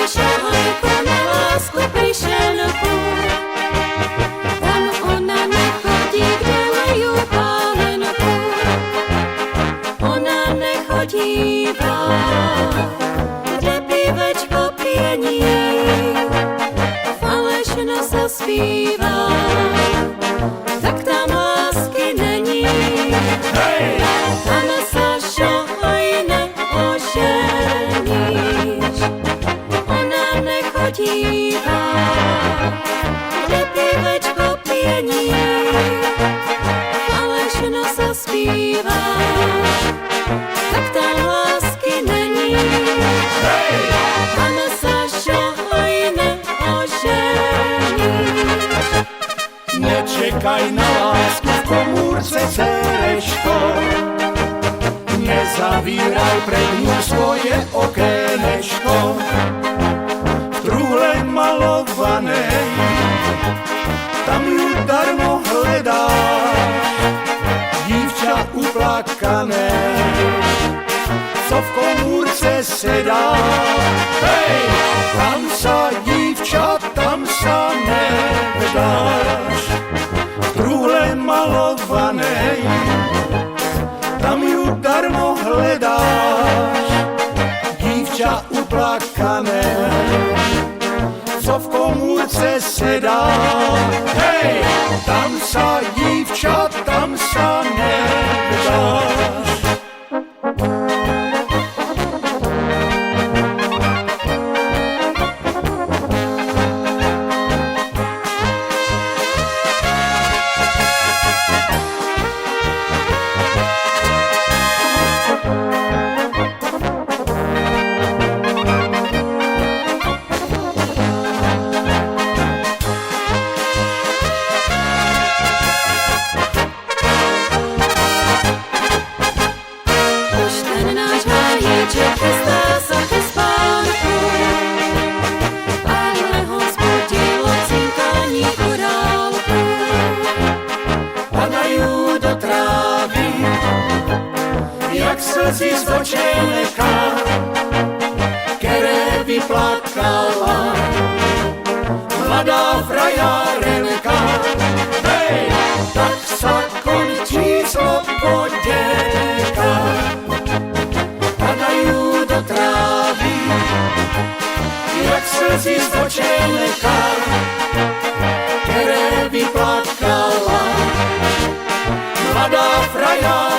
šahajko na lásku prišenku. Tam ona nechodí, kde lejú pálenku. Ona nechodíva, kde pivečko piení, falešno sa zpívá, tak tam lásky není. Hej! Tam sa šahaj neoženíš. Ona nechodíva, kde pivečko piení, falešno sa zpívá, tak tam lásky není. Hej! Tam sa šahaj neoženíš. Nečekaj na lásku v komúrce, dcerečko. Nezavíraj pred ňu svoje okénečko. V truhle malovanej, tam ju darmo hledáš. Dívča uplakané, co v komúrce sedá. Hej, tam sa dívča, tam sa nevdáš. V truhle malovanej, tam ju darmo hledáš. Dívča uplakané, co v komúrce sedá. Hej, tam sa dívča, tam sa nevdáš. Už ten náš hájíček chystá sa ke spánku, ale ho zbudilo cinkání korálku. Padajú do trávy, jak slzy z očenka, které vyplakala mladá frajárenka. Hej, tak sa končí sloboděnka. Padajú do trávy, jak slzy z očenka, které vyplakala mladá frajárenka.